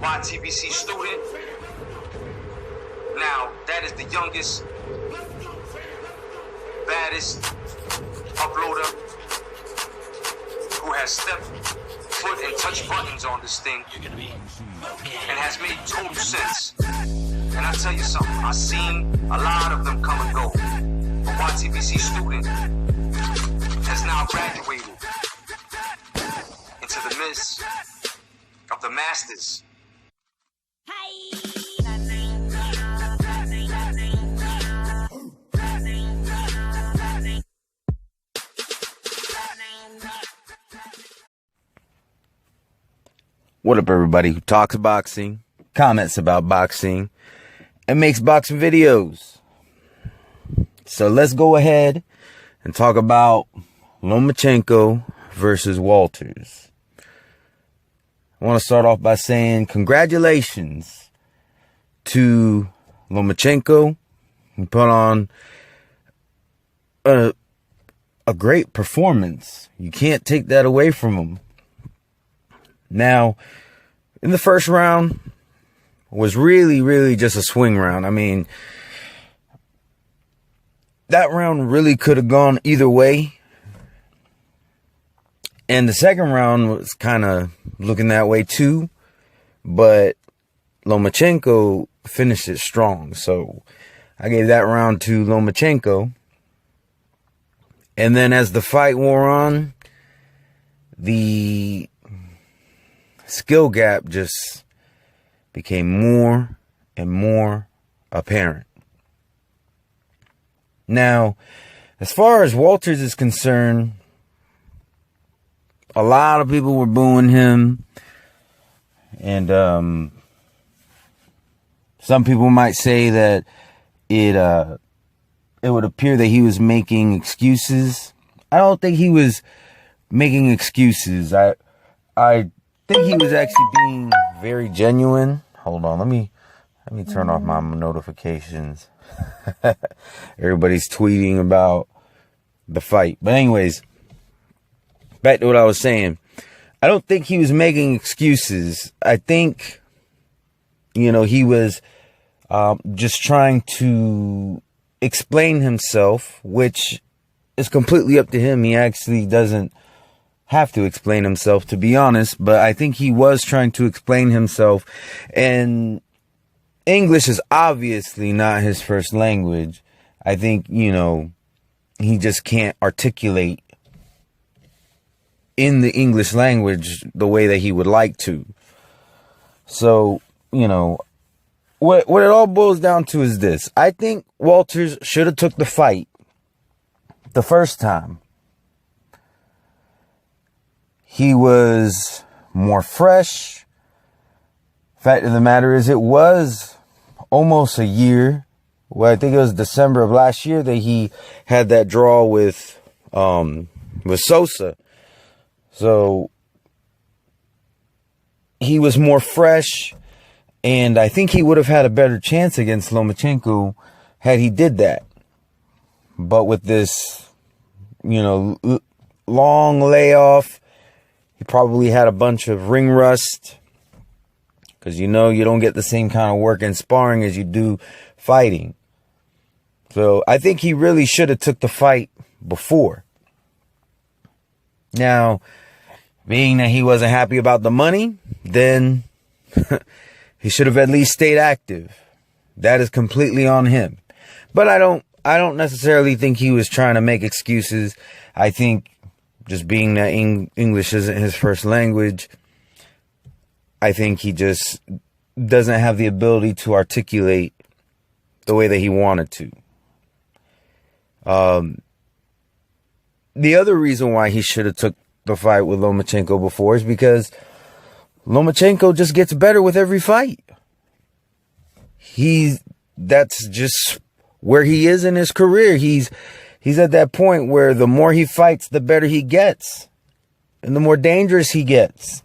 YTBC student. Now, that is the youngest, baddest uploader who has stepped foot and touched buttons on this thing and has made total sense. And I tell you something, I've seen a lot of them come and go. But YTBC student has now graduated into the midst of the masters. What up, everybody who talks boxing, comments about boxing, and makes boxing videos? So let's go ahead and talk about Lomachenko versus Walters. I want to start off by saying congratulations to Lomachenko. He put on a great performance. You can't take that away from him. Now, in the first round was really just a swing round. I mean, that round really could have gone either way. And the second round was kind of looking that way too. But Lomachenko finished it strong. So I gave that round to Lomachenko. And then as the fight wore on, the skill gap just became more and more apparent. Now, as far as Walters is concerned, a lot of people were booing him. And some people might say that it would appear that he was making excuses. I don't think he was making excuses. I think he was actually being very genuine. Hold on, let me turn off my notifications. Everybody's tweeting about the fight. But anyways, back to what I was saying. I don't think he was making excuses. I think, he was just trying to explain himself, which is completely up to him. He actually doesn't have to explain himself, to be honest, but I think he was trying to explain himself, and English is obviously not his first language. I think, he just can't articulate in the English language the way that he would like to. So, what it all boils down to is this. I think Walters should have took the fight the first time. He was more fresh. Fact of the matter is, it was almost a year. Well, I think it was December of last year that he had that draw with Sosa. So he was more fresh, and I think he would have had a better chance against Lomachenko had he did that. But with this, long layoff, he probably had a bunch of ring rust, because you don't get the same kind of work in sparring as you do fighting. So I think he really should have took the fight before. Now, being that he wasn't happy about the money, then he should have at least stayed active. That is completely on him. But I don't necessarily think he was trying to make excuses. I think just being that English isn't his first language, I think he just doesn't have the ability to articulate the way that he wanted to. The other reason why he should have took the fight with Lomachenko before is because Lomachenko just gets better with every fight. That's just where he is in his career. He's at that point where the more he fights, the better he gets, and the more dangerous he gets.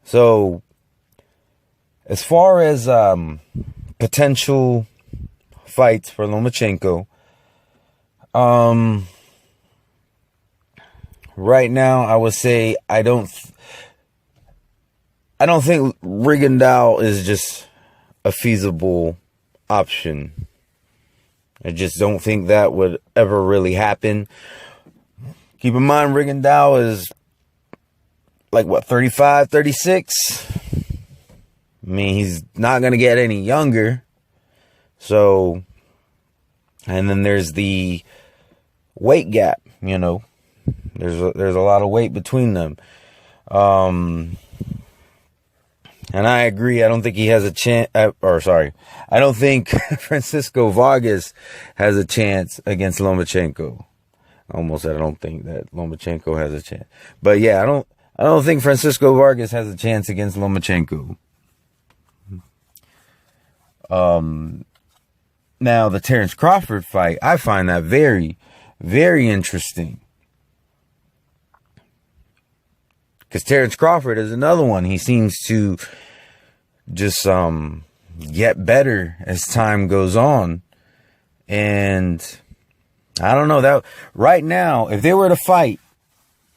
So, as far as potential fights for Lomachenko, right now I would say I don't I don't think Rigondeaux is just a feasible option. I just don't think that would ever really happen. Keep in mind, Rigondeaux is like, 35, 36? I mean, he's not going to get any younger. So, and then there's the weight gap, There's a lot of weight between them. And I agree. I don't think he has a chance. I don't think Francisco Vargas has a chance against Lomachenko. I almost said I don't think that Lomachenko has a chance. But yeah, I don't think Francisco Vargas has a chance against Lomachenko. Now the Terrence Crawford fight, I find that very, very interesting. Because Terrence Crawford is another one. He seems to just get better as time goes on. And I don't know, that right now, if they were to fight,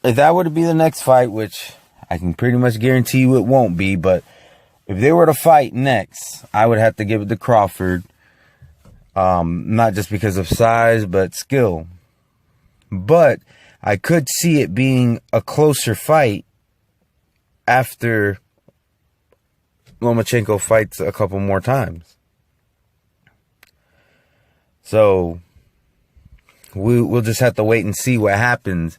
if that were to be the next fight, which I can pretty much guarantee you it won't be, but if they were to fight next, I would have to give it to Crawford. Not just because of size, but skill. But I could see it being a closer fight after Lomachenko fights a couple more times. So we'll just have to wait and see what happens.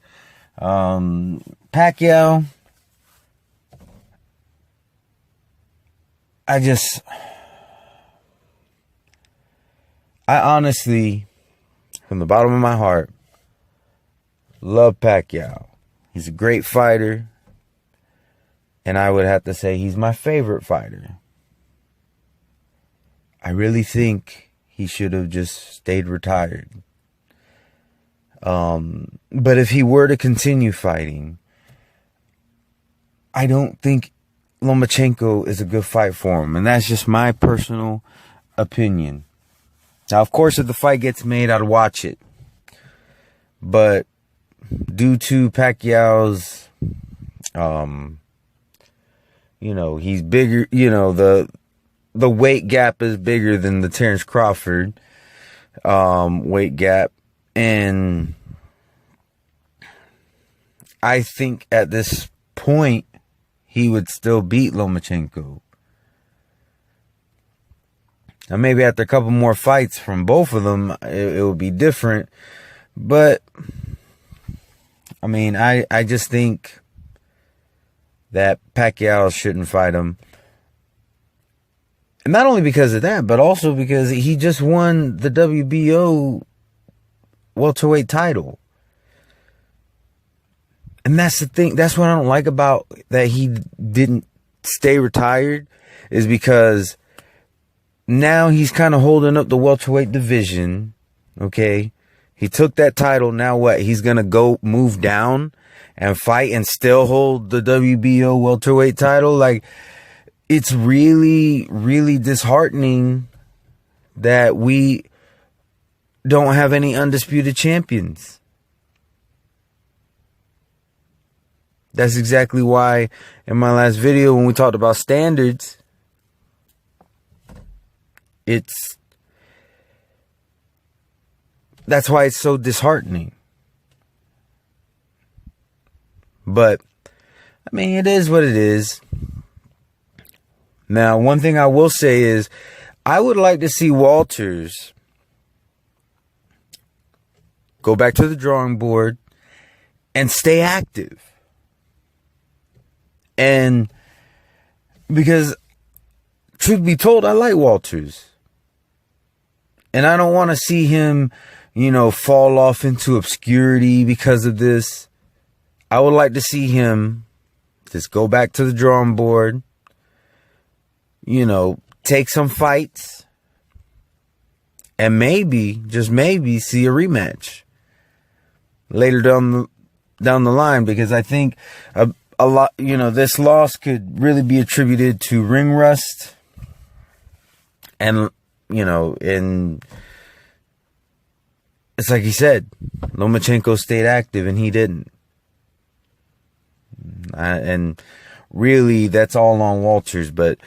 Pacquiao, I honestly, from the bottom of my heart, love Pacquiao. He's a great fighter. And I would have to say he's my favorite fighter. I really think he should have just stayed retired. But if he were to continue fighting, I don't think Lomachenko is a good fight for him. And that's just my personal opinion. Now, of course, if the fight gets made, I'd watch it. But due to Pacquiao's, he's bigger, the weight gap is bigger than the Terrence Crawford weight gap. And I think at this point, he would still beat Lomachenko. Now, maybe after a couple more fights from both of them, it would be different. But, I mean, I just think that Pacquiao shouldn't fight him. And not only because of that, but also because he just won the WBO welterweight title. And that's the thing. That's what I don't like about that he didn't stay retired, is because now he's kind of holding up the welterweight division. Okay. He took that title. Now what? He's going to go move down and fight and still hold the WBO welterweight title. Like, it's really, really disheartening that we don't have any undisputed champions. That's exactly why in my last video, when we talked about standards, that's why it's so disheartening. But, I mean, it is what it is. Now, one thing I will say is, I would like to see Walters go back to the drawing board and stay active. And because, truth be told, I like Walters. And I don't want to see him, fall off into obscurity because of this. I would like to see him just go back to the drawing board, take some fights, and maybe, just maybe, see a rematch later down the line, because I think a lot, this loss could really be attributed to ring rust, and and it's like he said, Lomachenko stayed active and he didn't. And really, that's all on Walters. But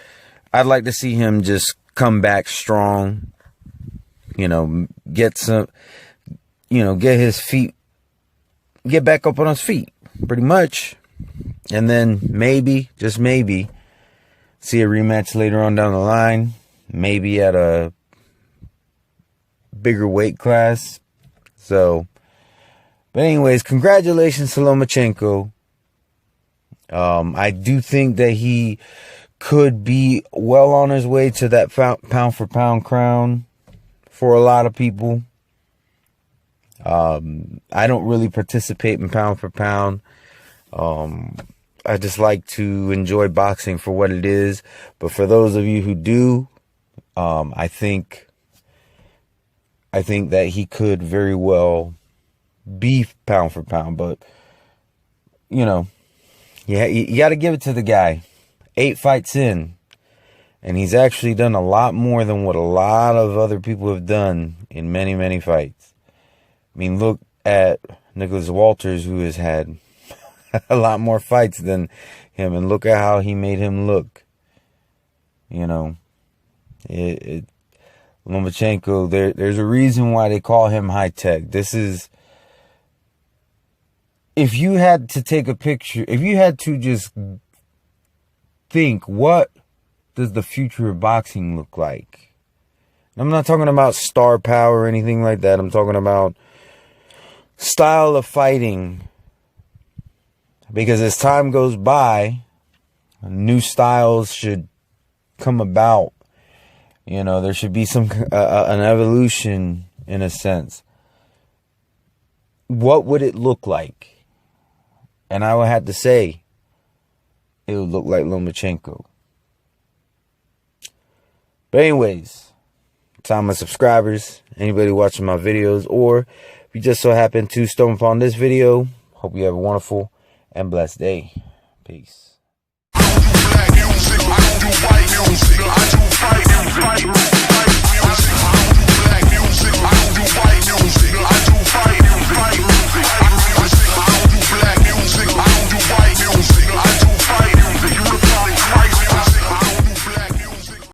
I'd like to see him just come back strong. You know, get some, you know, get back up on his feet, pretty much. And then maybe, just maybe, see a rematch later on down the line. Maybe at a bigger weight class. So, but anyways, congratulations to Lomachenko. I do think that he could be well on his way to that pound for pound crown for a lot of people. I don't really participate in pound for pound. I just like to enjoy boxing for what it is. But for those of you who do, I think that he could very well be pound for pound. But, you know, you got to give it to the guy. 8 fights in. And he's actually done a lot more than what a lot of other people have done in many, many fights. I mean, look at Nicholas Walters, who has had a lot more fights than him. And look at how he made him look. You know, Lomachenko, there's a reason why they call him high tech. This is, if you had to take a picture, if you had to just think, what does the future of boxing look like? I'm not talking about star power or anything like that. I'm talking about style of fighting. Because as time goes by, new styles should come about. You know, there should be some an evolution in a sense. What would it look like? And I would have to say, it would look like Lomachenko. But anyways, to my subscribers, anybody watching my videos, or if you just so happen to stumble upon this video, hope you have a wonderful and blessed day. Peace. I do white music. I do fight music. I do black music. I do white music.